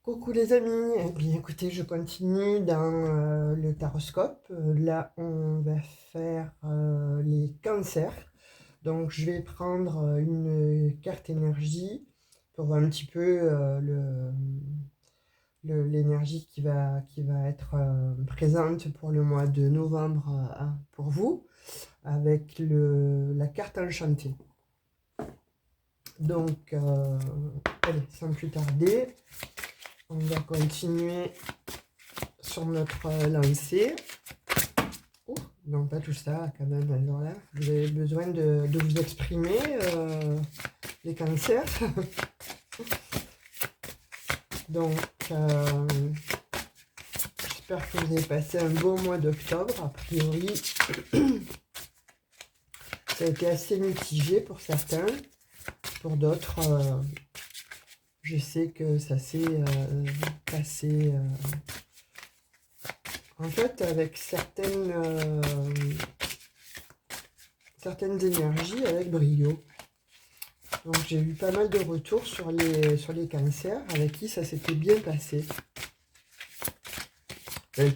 Coucou les amis, eh bien écoutez, je continue dans le taroscope. Là, on va faire les cancers. Donc, je vais prendre une carte énergie pour voir un petit peu l'énergie qui va être présente pour le mois de novembre pour vous, avec la carte enchantée. Donc, allez, sans plus tarder, on va continuer sur notre lancée. Oh, non, pas tout ça quand même. Alors là, vous avez besoin de vous exprimer, les cancers. Donc, j'espère que vous avez passé un bon mois d'octobre. A priori, ça a été assez mitigé pour certains. Pour d'autres, je sais que ça s'est passé... en fait, avec certaines énergies, avec brio. Donc j'ai eu pas mal de retours sur les cancers avec qui ça s'était bien passé.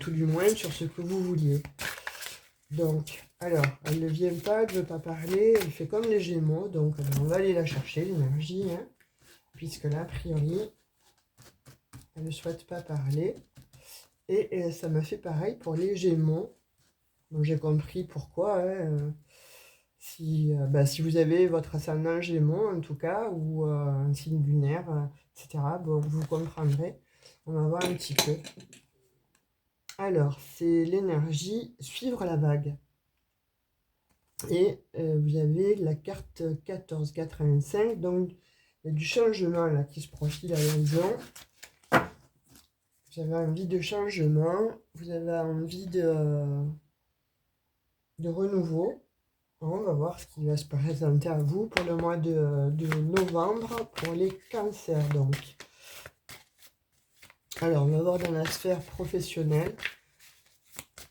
Tout du moins sur ce que vous vouliez. Donc, alors, elle ne vient pas, elle ne veut pas parler, elle fait comme les Gémeaux. Donc on va aller la chercher, l'énergie, hein, puisque là, a priori, elle ne souhaite pas parler. Et ça m'a fait pareil pour les Gémeaux. Donc j'ai compris pourquoi. Hein, si vous avez votre ascendant Gémeaux, en tout cas, ou un signe lunaire, etc., bon, vous comprendrez. On va voir un petit peu. Alors, c'est l'énergie suivre la vague. Et vous avez la carte 1485, donc il y a du changement là qui se profile à l'horizon. Vous avez envie de changement, vous avez envie de renouveau. On va voir ce qui va se présenter à vous pour le mois de novembre pour les cancers donc. Alors, on va voir dans la sphère professionnelle.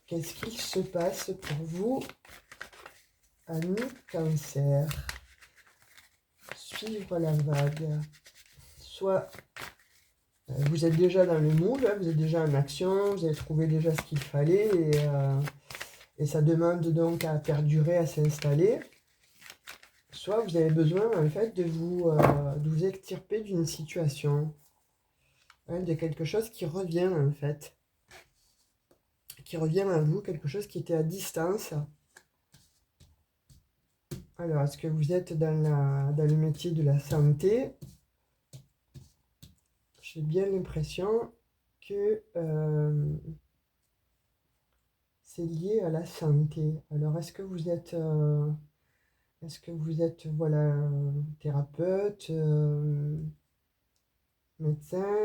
Qu'est-ce qui se passe pour vous, amis cancer? Suivre la vague. Soit vous êtes déjà dans le mood, hein, vous êtes déjà en action, vous avez trouvé déjà ce qu'il fallait et ça demande donc à perdurer, à s'installer. Soit vous avez besoin en fait de vous extirper d'une situation, hein, de quelque chose qui revient en fait, qui revient à vous, quelque chose qui était à distance. Alors, est-ce que vous êtes dans le métier de la santé? J'ai bien l'impression que c'est lié à la santé. Alors, est-ce que vous êtes voilà, thérapeute, médecin,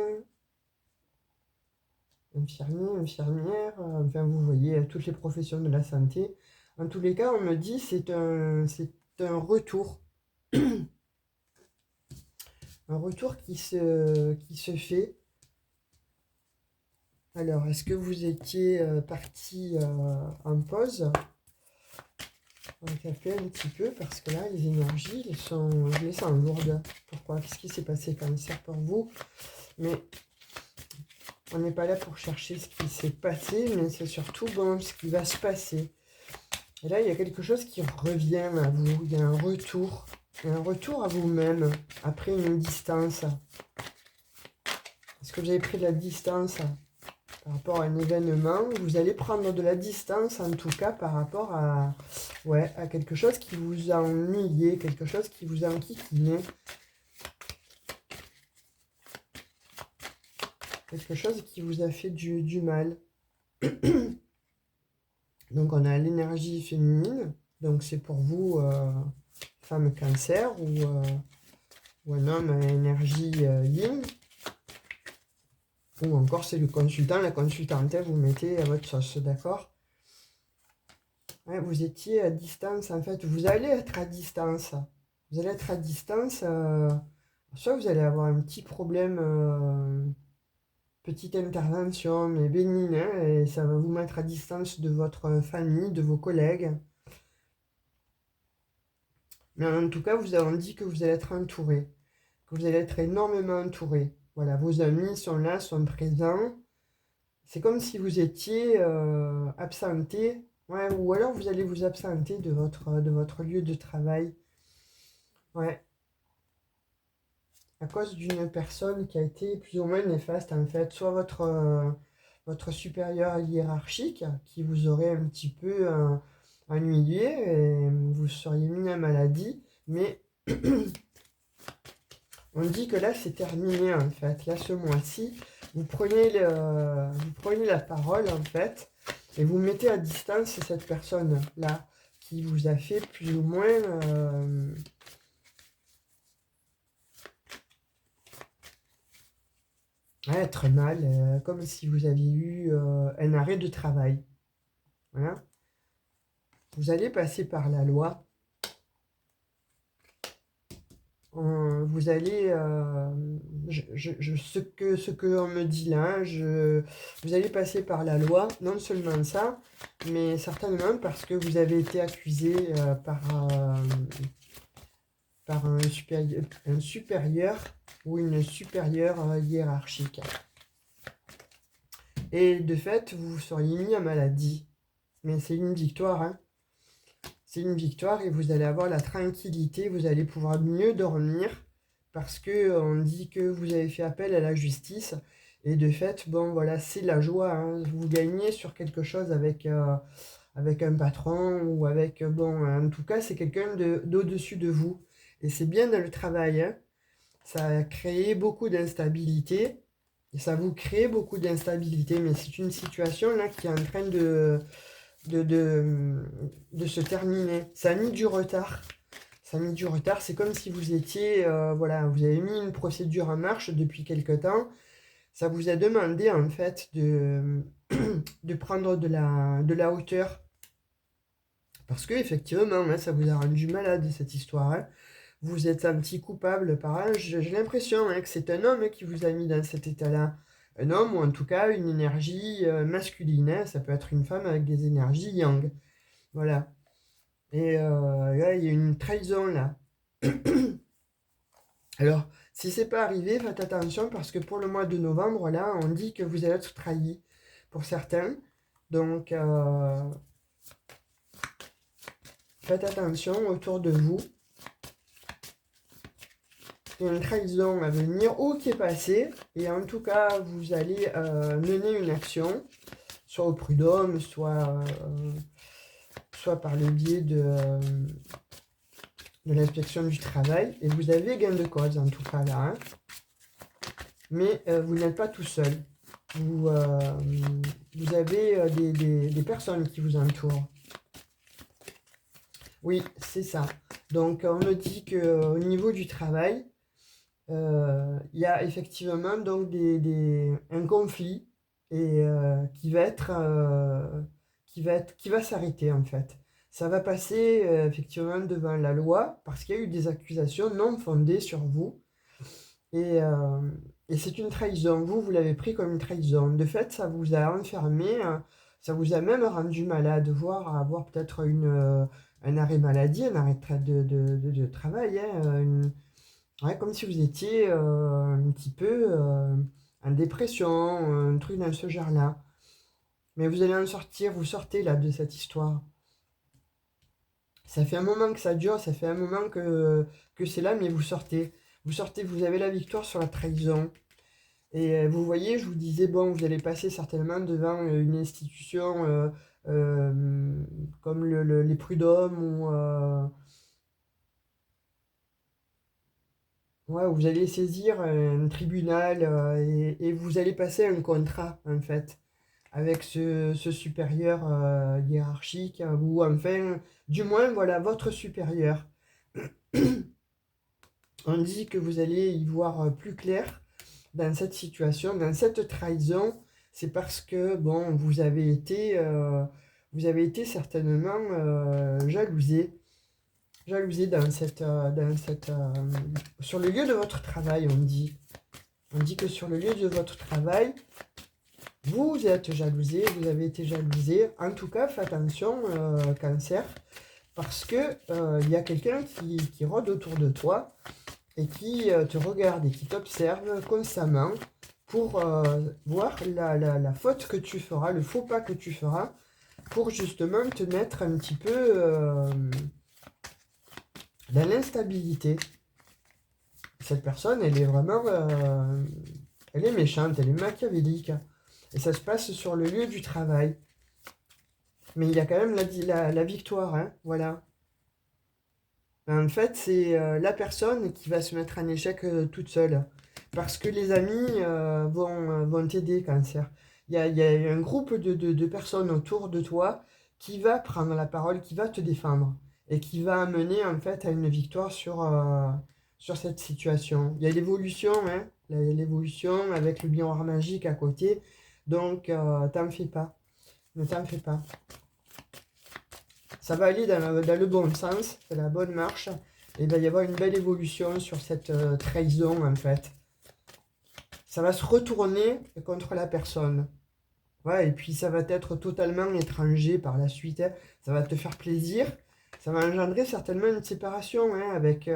infirmier, infirmière, enfin vous voyez toutes les professions de la santé. En tous les cas, on me dit c'est un retour. Un retour qui se fait. Alors, est-ce que vous étiez parti en pause? On va taper un petit peu parce que là, les énergies, je les sens lourdes. Pourquoi? Qu'est-ce qui s'est passé cancer pour vous? Mais on n'est pas là pour chercher ce qui s'est passé, mais c'est surtout bon, ce qui va se passer. Et là, il y a quelque chose qui revient à vous. Il y a un retour. Il y a un retour à vous-même après une distance. Est-ce que vous avez pris de la distance par rapport à un événement? Vous allez prendre de la distance, en tout cas, par rapport à quelque chose qui vous a ennuyé, quelque chose qui vous a enquiquiné. Quelque chose qui vous a fait du mal. Donc, on a l'énergie féminine. Donc, c'est pour vous, femme cancer ou un homme à énergie yin. Ou encore, c'est le consultant, la consultante. Vous mettez à votre sauce, d'accord? Ouais, vous étiez à distance, en fait. Vous allez être à distance. Vous allez être à distance. Soit vous allez avoir un petit problème... petite intervention, mais bénigne, hein, et ça va vous mettre à distance de votre famille, de vos collègues. Mais en tout cas, vous avez dit que vous allez être entouré, que vous allez être énormément entouré. Voilà, vos amis sont là, sont présents. C'est comme si vous étiez absenté, ouais, ou alors vous allez vous absenter de votre lieu de travail. Ouais, à cause d'une personne qui a été plus ou moins néfaste en fait, soit votre supérieur hiérarchique qui vous aurait un petit peu ennuyé et vous seriez mis à maladie, mais on dit que là c'est terminé en fait, là ce mois-ci, vous prenez la parole en fait et vous mettez à distance cette personne-là qui vous a fait plus ou moins être mal, comme si vous aviez eu un arrêt de travail. Voilà. Vous allez passer par la loi. Vous allez, ce que l'on me dit là, vous allez passer par la loi, non seulement ça, mais certainement parce que vous avez été accusé par un supérieur ou une supérieure hiérarchique. Et de fait, vous seriez mis à maladie. Mais c'est une victoire, hein. C'est une victoire et vous allez avoir la tranquillité, vous allez pouvoir mieux dormir parce que on dit que vous avez fait appel à la justice et de fait, bon voilà, c'est la joie, hein. Vous gagnez sur quelque chose avec un patron ou avec, bon, en tout cas, c'est quelqu'un d'au-dessus de vous. Et c'est bien dans le travail, hein. Ça a créé beaucoup d'instabilité et ça vous crée beaucoup d'instabilité, mais c'est une situation là qui est en train de, de, de se terminer. Ça a mis du retard. Ça a mis du retard. C'est comme si vous étiez, voilà, vous avez mis une procédure en marche depuis quelque temps. Ça vous a demandé en fait de prendre de la hauteur. Parce que effectivement, hein, ça vous a rendu malade cette histoire, hein. Vous êtes un petit coupable par là. J'ai l'impression hein, que c'est un homme qui vous a mis dans cet état-là. Un homme ou en tout cas une énergie masculine, hein. Ça peut être une femme avec des énergies yang. Voilà. Et là, il y a une trahison là. Alors, si c'est pas arrivé, faites attention parce que pour le mois de novembre, là, on dit que vous allez être trahi pour certains. Donc, faites attention autour de vous. Il y a une trahison à venir ou qui est passée. Et en tout cas, vous allez mener une action, soit au prud'homme, soit par le biais de l'inspection du travail. Et vous avez gain de cause en tout cas là, hein. Mais vous n'êtes pas tout seul. Vous avez des personnes qui vous entourent. Oui, c'est ça. Donc on me dit qu'au niveau du travail, il y a effectivement donc un conflit et qui va s'arrêter en fait. Ça va passer effectivement devant la loi parce qu'il y a eu des accusations non fondées sur vous et, euh, et c'est une trahison. Vous l'avez pris comme une trahison. De fait, ça vous a enfermé, ça vous a même rendu malade, voire avoir peut-être un arrêt maladie, un arrêt de travail, hein, ouais, comme si vous étiez un petit peu en dépression, un truc dans ce genre-là. Mais vous allez en sortir, vous sortez là de cette histoire. Ça fait un moment que ça dure, ça fait un moment que c'est là, mais vous sortez. Vous sortez, vous avez la victoire sur la trahison. Et vous voyez, je vous disais, bon, vous allez passer certainement devant une institution comme les prud'hommes ou ouais, vous allez saisir un tribunal et vous allez passer un contrat en fait avec ce supérieur hiérarchique ou enfin, du moins, voilà, votre supérieur. On dit que vous allez y voir plus clair dans cette situation, dans cette trahison. C'est parce que, bon, vous avez été certainement jalousé. Jalousé sur le lieu de votre travail, on dit. On dit que sur le lieu de votre travail, vous êtes jalousé, vous avez été jalousé. En tout cas, faites attention, cancer, parce que il y a quelqu'un qui rôde autour de toi et qui te regarde et qui t'observe constamment pour voir la faute que tu feras, le faux pas que tu feras, pour justement te mettre un petit peu dans l'instabilité. Cette personne, elle est vraiment... elle est méchante, elle est machiavélique. Et ça se passe sur le lieu du travail. Mais il y a quand même la victoire, hein, voilà. En fait, c'est la personne qui va se mettre en échec toute seule. Parce que les amis vont t'aider, cancer. Il y a un groupe de personnes autour de toi qui va prendre la parole, qui va te défendre. Et qui va amener, en fait, à une victoire sur cette situation. Il y a l'évolution, hein, l'évolution avec le miroir magique à côté. Donc, t'en fais pas. Ne t'en fais pas. Ça va aller dans le bon sens, c'est la bonne marche. Et il va y avoir une belle évolution sur cette trahison en fait. Ça va se retourner contre la personne. Ouais, et puis ça va être totalement étranger par la suite, hein. Ça va te faire plaisir. Ça va engendrer certainement une séparation hein, avec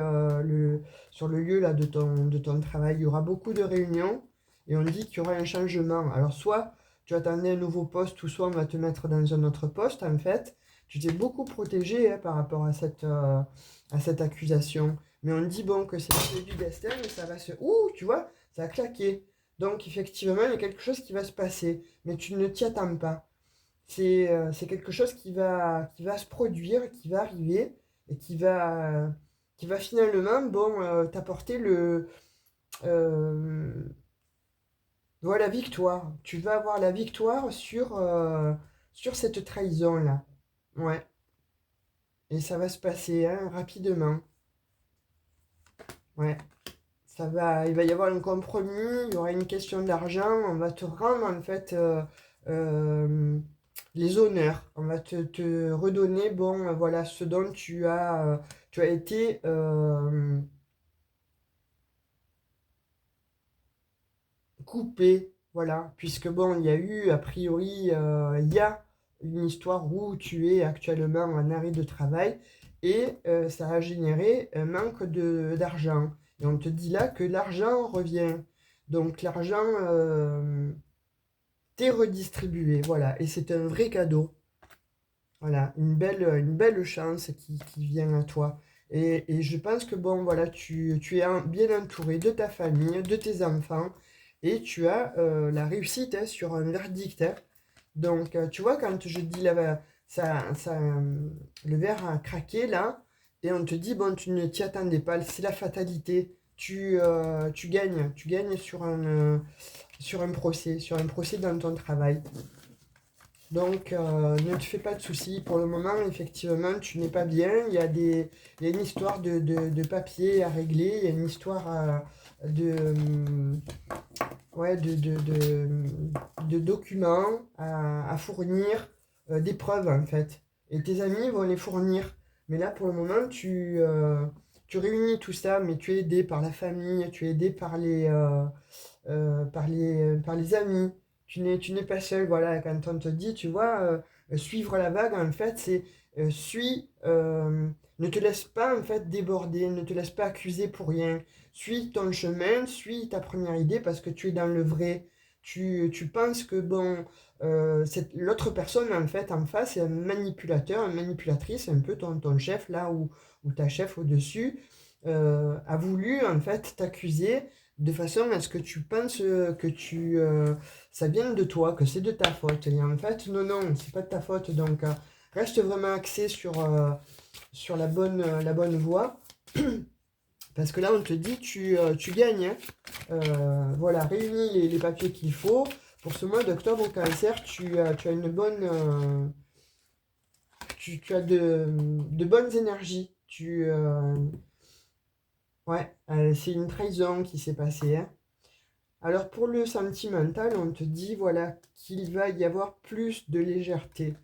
sur le lieu là, de ton travail. Il y aura beaucoup de réunions et on dit qu'il y aura un changement. Alors soit tu attendais un nouveau poste ou soit on va te mettre dans un autre poste en fait. Tu t'es beaucoup protégé hein, par rapport à cette accusation. Mais on dit bon que c'est le jeu du destin, mais ça va se... Ouh, tu vois, ça a claqué. Donc effectivement, il y a quelque chose qui va se passer, mais tu ne t'y attends pas. C'est quelque chose qui va se produire, qui va arriver, et qui va finalement bon, t'apporter euh, voilà, la victoire. Tu vas avoir la victoire sur cette trahison-là. Ouais. Et ça va se passer hein, rapidement. Ouais. Il va y avoir un compromis, il y aura une question d'argent, on va te rendre en fait euh, les honneurs, on va te redonner, bon, voilà, ce dont tu as été coupé, voilà, puisque bon, il y a eu, a priori, il y a une histoire où tu es actuellement en arrêt de travail et ça a généré un manque d'argent. Et on te dit là que l'argent revient. Donc l'argent t'est redistribué, voilà, et c'est un vrai cadeau. Voilà, une belle chance qui vient à toi. Et je pense que bon, voilà, tu es bien entouré de ta famille, de tes enfants, et tu as la réussite hein, sur un verdict, hein. Donc, tu vois, quand je dis là, le verre a craqué là, et on te dit, bon, tu ne t'y attendais pas, c'est la fatalité. Tu gagnes sur un procès dans ton travail. Donc, ne te fais pas de soucis. Pour le moment, effectivement, tu n'es pas bien. Il y a une histoire de papier à régler. Il y a une histoire ouais, de documents à fournir, des preuves en fait. Et tes amis vont les fournir. Mais là, pour le moment, tu réunis tout ça, mais tu es aidé par la famille, tu es aidé par les amis. Tu n'es pas seul, voilà, quand on te dit, tu vois, suivre la vague, en fait, c'est ne te laisse pas, en fait, déborder, ne te laisse pas accuser pour rien. Suis ton chemin, suis ta première idée parce que tu es dans le vrai. Tu penses que, bon, l'autre personne, en fait, en face, c'est un manipulateur, une manipulatrice, un peu ton chef, là, ou ta chef au-dessus, a voulu, en fait, t'accuser de façon à ce que tu penses ça vient de toi, que c'est de ta faute. Et en fait, non, non, c'est pas de ta faute. Donc, reste vraiment axé sur la bonne voie. Parce que là, on te dit, tu gagnes, hein. Voilà, réunis les papiers qu'il faut. Pour ce mois d'octobre au cancer, tu as une bonne... tu as de bonnes énergies. Ouais, c'est une trahison qui s'est passée, hein. Alors pour le sentimental, on te dit voilà qu'il va y avoir plus de légèreté.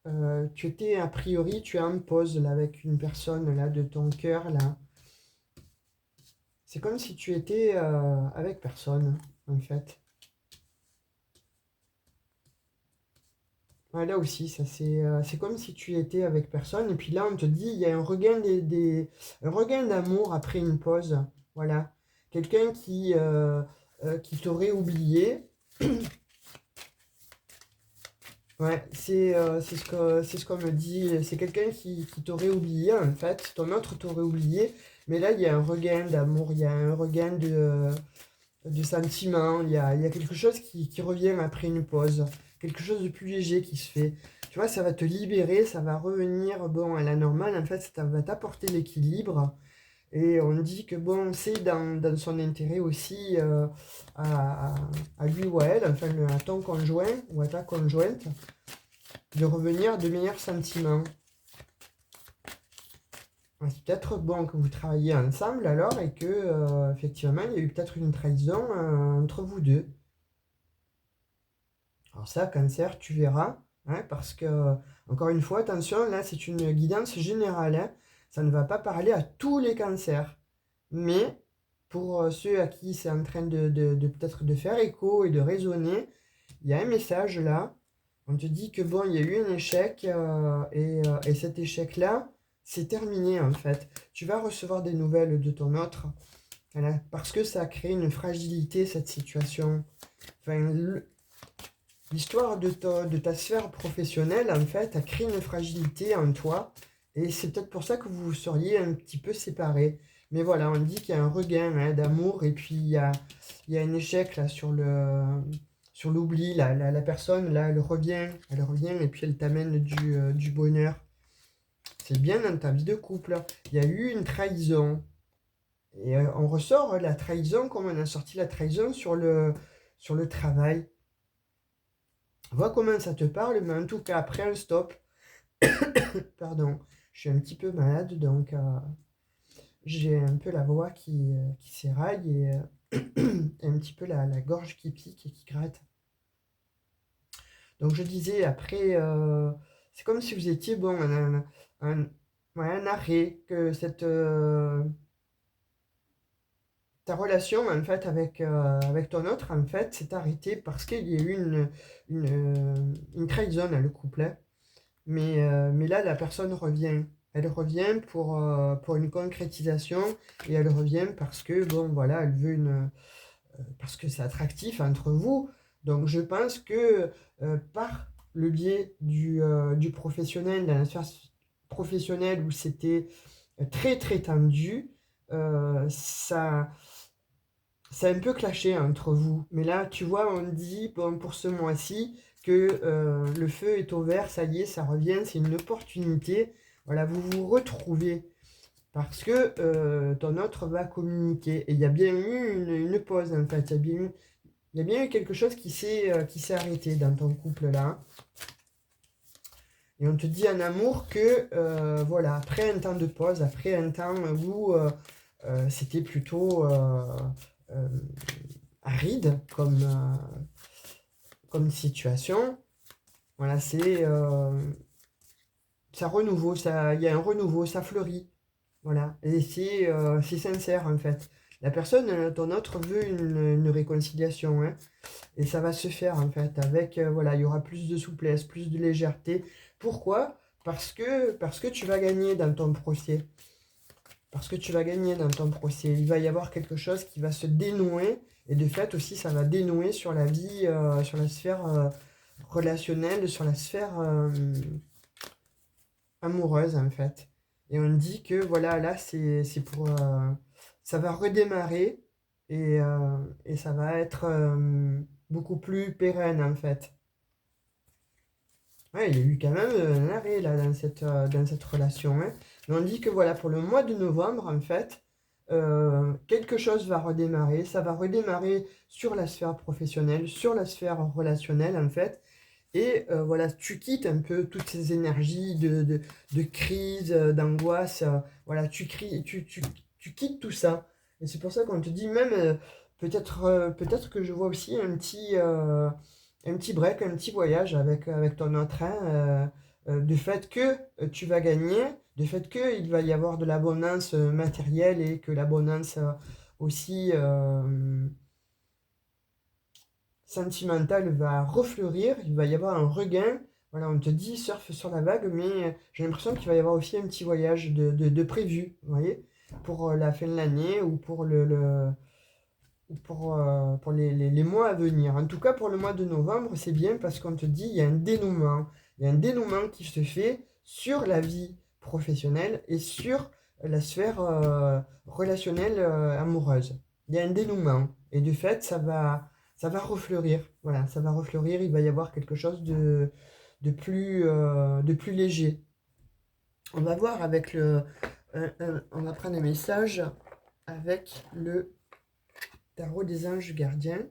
A priori, tu es en pause là avec une personne là de ton cœur là. C'est comme si tu étais avec personne en fait. Ouais, là aussi, ça c'est comme si tu étais avec personne. Et puis là, on te dit, il y a un regain un regain d'amour après une pause. Voilà. Quelqu'un qui t'aurait oublié. Ouais, c'est ce qu'on me dit. C'est quelqu'un qui t'aurait oublié, en fait. Ton autre t'aurait oublié. Mais là, il y a un regain d'amour, il y a un regain de sentiment. Il y a quelque chose qui revient après une pause. Quelque chose de plus léger qui se fait. Tu vois, ça va te libérer, ça va revenir bon, à la normale. En fait, ça va t'apporter l'équilibre. Et on dit que bon, c'est dans son intérêt aussi à, à- à lui ou à elle, enfin à ton conjoint ou à ta conjointe, de revenir de meilleurs sentiments. Ouais, c'est peut-être bon que vous travaillez ensemble alors et que effectivement il y a eu peut-être une trahison entre vous deux. Alors ça, cancer, tu verras, hein, parce que encore une fois, attention, là c'est une guidance générale, hein, ça ne va pas parler à tous les cancers. Mais pour ceux à qui c'est en train de peut-être de faire écho et de résonner, il y a un message là. On te dit que bon, il y a eu un échec et cet échec-là, c'est terminé en fait. Tu vas recevoir des nouvelles de ton autre, voilà, parce que ça a créé une fragilité, cette situation. Enfin, l'histoire de ta sphère professionnelle, en fait, a créé une fragilité en toi. Et c'est peut-être pour ça que vous vous seriez un petit peu séparés. Mais voilà, on dit qu'il y a un regain hein, d'amour et puis il y a un échec là sur l'oubli. La personne, là, elle revient et puis elle t'amène du bonheur. C'est bien dans ta vie de couple. Il y a eu une trahison. Et on ressort la trahison comme on a sorti la trahison sur le travail. Vois comment ça te parle, mais en tout cas, après un stop, pardon, je suis un petit peu malade, donc j'ai un peu la voix qui s'éraille et un petit peu la gorge qui pique et qui gratte. Donc je disais, après, c'est comme si vous étiez, bon, un, ouais, un arrêt, que ta relation, en fait, avec ton autre, en fait, s'est arrêtée parce qu'il y a eu une trahison dans le couple, hein. Mais là, la personne revient. Elle revient pour une concrétisation et elle revient parce que, bon, voilà, elle veut parce que c'est attractif entre vous. Donc, je pense que par le biais du professionnel, dans la sphère professionnelle où c'était très, très tendu, ça, ça a un peu clashé entre vous. Mais là, tu vois, on dit, bon, pour ce mois-ci, que le feu est au vert, ça y est, ça revient, c'est une opportunité. Voilà, vous vous retrouvez parce que ton autre va communiquer. Et il y a bien eu une pause, en fait. Il y a bien eu quelque chose qui s'est arrêté dans ton couple là. Et on te dit en amour que, voilà, après un temps de pause, après un temps où c'était plutôt euh, aride comme situation. Voilà, ça renouveau, il y a un renouveau, ça fleurit. Voilà, et c'est sincère en fait. La personne, ton autre, veut une réconciliation, hein, et ça va se faire en fait avec, voilà, il y aura plus de souplesse, plus de légèreté. Pourquoi? Parce que tu vas gagner dans ton procès. Parce que tu vas gagner dans ton procès. Il va y avoir quelque chose qui va se dénouer, et de fait aussi, ça va dénouer sur la vie, sur la sphère relationnelle, sur la sphère amoureuse en fait. Et on dit que voilà, là, c'est pour... ça va redémarrer et ça va être beaucoup plus pérenne en fait. Ouais, il y a eu quand même un arrêt là dans cette relation, hein. Mais on dit que voilà, pour le mois de novembre, en fait, quelque chose va redémarrer. Ça va redémarrer sur la sphère professionnelle, sur la sphère relationnelle, en fait. Et voilà, tu quittes un peu toutes ces énergies de crise, d'angoisse. Voilà, tu quittes tout ça. Et c'est pour ça qu'on te dit même, peut-être que je vois aussi un petit break, un petit voyage avec ton autre, hein, du fait que tu vas gagner, du fait qu'il va y avoir de l'abondance matérielle et que l'abondance aussi sentimentale va refleurir, il va y avoir un regain Voilà, on te dit surfe sur la vague, mais j'ai l'impression qu'il va y avoir aussi un petit voyage de prévu, vous voyez, pour la fin de l'année ou pour pour les mois à venir. En tout cas, pour le mois de novembre, c'est bien parce qu'on te dit il y a un dénouement. Il y a un dénouement qui se fait sur la vie professionnelle et sur la sphère relationnelle amoureuse. Il y a un dénouement. Et de fait, ça va refleurir. Voilà, ça va refleurir. Il va y avoir quelque chose de plus léger. On va voir avec on va prendre un message avec le tarot des anges gardiens,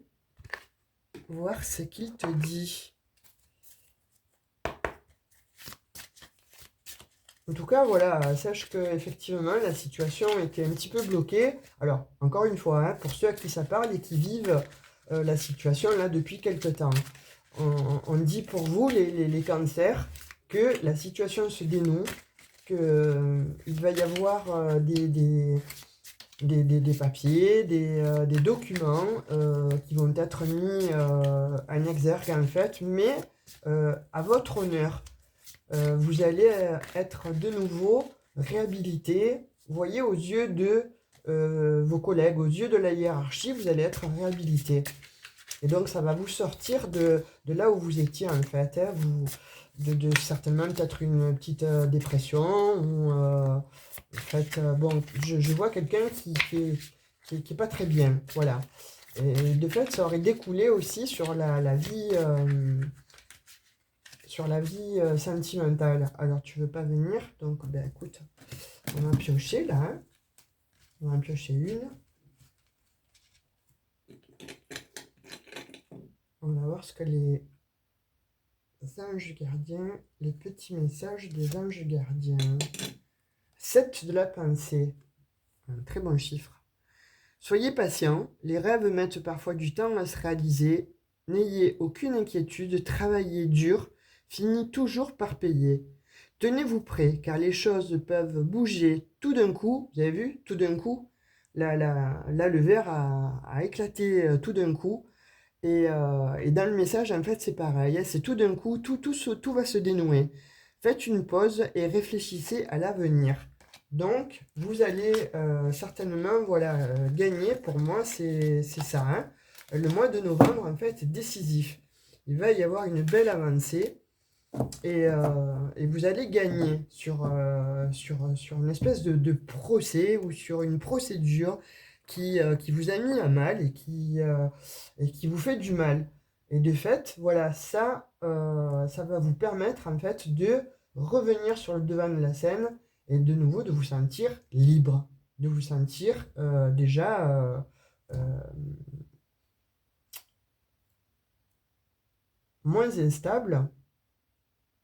voir ce qu'il te dit. En tout cas, voilà, sache que effectivement la situation était un petit peu bloquée. Alors, encore une fois, hein, pour ceux à qui ça parle et qui vivent la situation là depuis quelque temps, on dit pour vous, les cancers, que la situation se dénoue, qu'il va y avoir des papiers, des documents qui vont être mis en exergue en fait, mais à votre honneur. Vous allez être de nouveau réhabilité. Vous voyez, aux yeux de vos collègues, aux yeux de la hiérarchie, vous allez être réhabilité. Et donc, ça va vous sortir de là où vous étiez en fait. Hein, certainement peut-être une petite dépression ou en fait, bon, je vois quelqu'un qui est pas très bien, voilà. Et de fait, ça aurait découlé aussi sur la vie sentimentale. Alors, tu veux pas venir, donc, ben écoute, on va piocher là, hein. On va en piocher une. On va voir ce que les anges gardiens, les petits messages des anges gardiens. 7 de la pensée, un très bon chiffre. Soyez patient, les rêves mettent parfois du temps à se réaliser. N'ayez aucune inquiétude, travaillez dur, finit toujours par payer. Tenez-vous prêt, car les choses peuvent bouger tout d'un coup. Vous avez vu, tout d'un coup, là, le verre a éclaté tout d'un coup. Et dans le message, en fait, c'est pareil. Hein, c'est tout d'un coup, tout va se dénouer. Faites une pause et réfléchissez à l'avenir. Donc, vous allez certainement voilà, gagner. Pour moi, c'est ça. Hein. Le mois de novembre, en fait, est décisif. Il va y avoir une belle avancée et vous allez gagner sur une espèce de procès ou sur une procédure qui vous a mis à mal et qui vous fait du mal. Et de fait, voilà, ça va vous permettre en fait de revenir sur le devant de la scène et de nouveau de vous sentir libre, de vous sentir déjà moins instable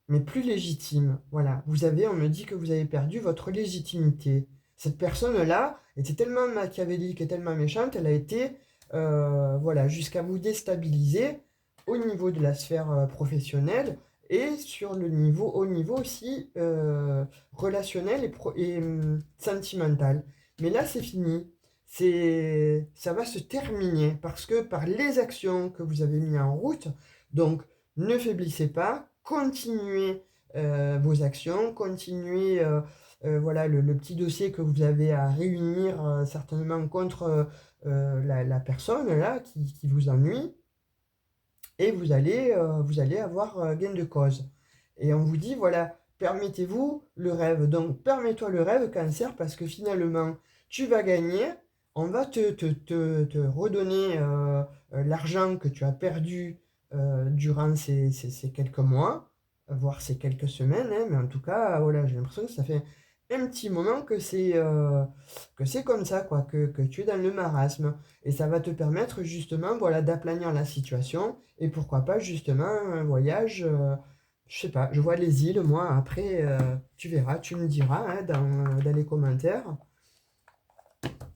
mais plus légitime. Voilà, on me dit que vous avez perdu votre légitimité. Cette personne-là était tellement machiavélique et tellement méchante, elle a été, voilà, jusqu'à vous déstabiliser au niveau de la sphère professionnelle et au niveau aussi relationnel et sentimental. Mais là, c'est fini. Ça va se terminer parce que par les actions que vous avez mises en route, donc ne faiblissez pas, continuez vos actions, continuez voilà, le petit dossier que vous avez à réunir certainement contre la personne là qui vous ennuie et vous allez avoir gain de cause. Et on vous dit, voilà, permettez-vous le rêve. Donc, permets-toi le rêve, cancer, parce que finalement, tu vas gagner, on va te redonner l'argent que tu as perdu durant ces quelques mois, voire ces quelques semaines, hein, mais en tout cas, voilà, j'ai l'impression que ça fait un petit moment que c'est comme ça, quoi, que tu es dans le marasme. Et ça va te permettre justement, voilà, d'aplanir la situation et pourquoi pas justement un voyage, je sais pas, je vois les îles, moi, après, tu verras, tu me diras hein, dans les commentaires.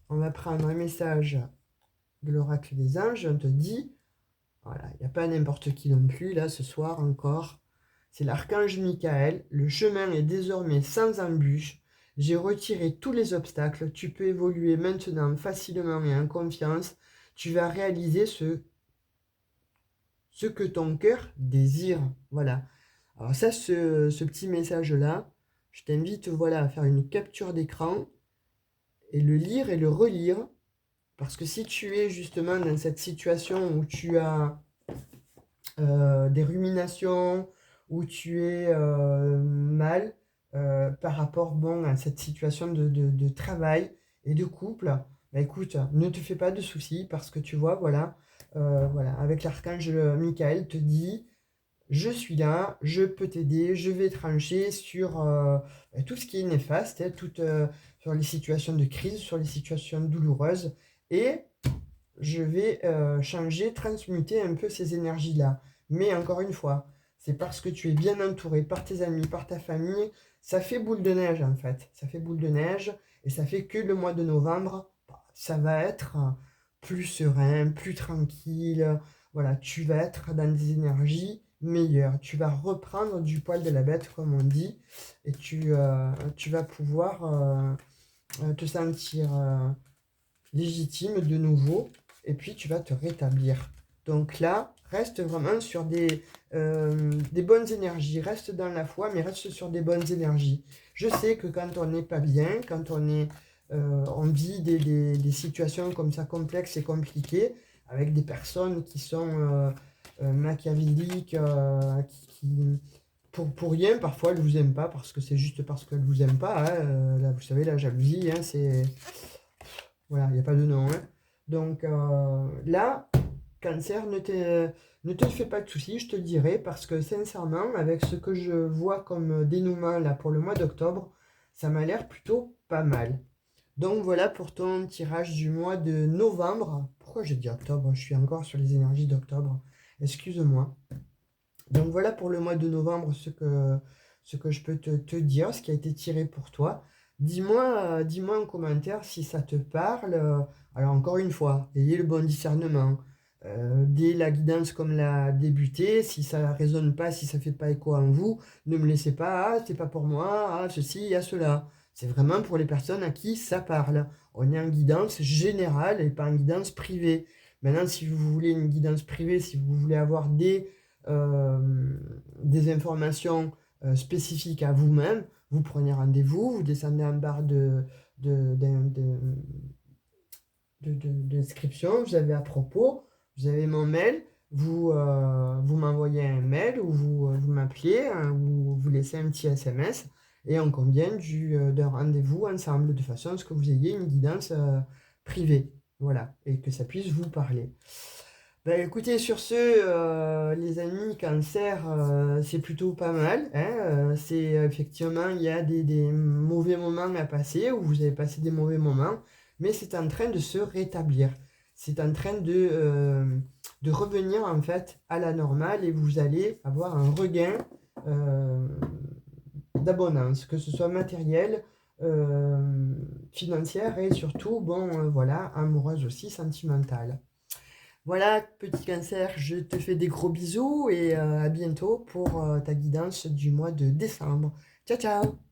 On va prendre un message de l'oracle des anges, on te dit, voilà, il n'y a pas n'importe qui non plus, là, ce soir encore. C'est l'archange Michael, le chemin est désormais sans embûche. J'ai retiré tous les obstacles, tu peux évoluer maintenant facilement et en confiance. Tu vas réaliser ce que ton cœur désire. Voilà. Alors ça, ce petit message-là, je t'invite voilà, à faire une capture d'écran et le lire et le relire. Parce que si tu es justement dans cette situation où tu as des ruminations, où tu es mal par rapport bon, à cette situation de travail et de couple, bah, écoute, ne te fais pas de soucis parce que tu vois, voilà, voilà avec l'archange Michael te dit, je suis là, je peux t'aider, je vais trancher sur tout ce qui est néfaste, hein, sur les situations de crise, sur les situations douloureuses, et je vais changer, transmuter un peu ces énergies-là. Mais encore une fois, c'est parce que tu es bien entouré par tes amis, par ta famille, ça fait boule de neige en fait. Ça fait boule de neige et ça fait que le mois de novembre, ça va être plus serein, plus tranquille. Voilà, tu vas être dans des énergies meilleures. Tu vas reprendre du poil de la bête, comme on dit, et tu vas pouvoir te sentir légitime de nouveau, et puis tu vas te rétablir. Donc là, reste vraiment sur des bonnes énergies, reste dans la foi, mais reste sur des bonnes énergies. Je sais que quand on n'est pas bien, quand on vit des situations comme ça complexes et compliquées, avec des personnes qui sont machiavéliques, pour rien, parfois elles vous aiment pas, parce que c'est juste parce qu'elles vous aiment pas. Hein, là, vous savez, la jalousie, hein, c'est... Voilà, il n'y a pas de nom. Hein. Donc là, cancer, ne te fais pas de soucis, je te le dirai, parce que sincèrement, avec ce que je vois comme dénouement là pour le mois d'octobre, ça m'a l'air plutôt pas mal. Donc voilà pour ton tirage du mois de novembre. Pourquoi j'ai dit octobre? Je suis encore sur les énergies d'octobre. Excuse-moi. Donc voilà pour le mois de novembre ce que je peux te dire, ce qui a été tiré pour toi. Dis-moi en commentaire si ça te parle. Alors encore une fois, ayez le bon discernement. Dès la guidance comme l'a débuté, si ça ne résonne pas, si ça ne fait pas écho en vous, ne me laissez pas, ah, c'est pas pour moi, ah, ceci, ah, cela. C'est vraiment pour les personnes à qui ça parle. On est en guidance générale et pas en guidance privée. Maintenant, si vous voulez une guidance privée, si vous voulez avoir des informations spécifiques à vous-même, vous prenez rendez-vous, vous descendez en barre d'inscription, vous avez à propos, vous avez mon mail, vous m'envoyez un mail ou vous m'appelez hein, ou vous laissez un petit SMS et on convient d'un rendez-vous ensemble de façon à ce que vous ayez une guidance privée, voilà, et que ça puisse vous parler. Ben, écoutez, sur ce, les amis, cancer, c'est plutôt pas mal. Hein, c'est effectivement, il y a des mauvais moments à passer, où vous avez passé des mauvais moments, mais c'est en train de se rétablir. C'est en train de revenir en fait à la normale et vous allez avoir un regain d'abondance, que ce soit matériel, financière et surtout, bon, voilà, amoureuse aussi, sentimentale. Voilà, petit cancer, je te fais des gros bisous et à bientôt pour ta guidance du mois de décembre. Ciao, ciao!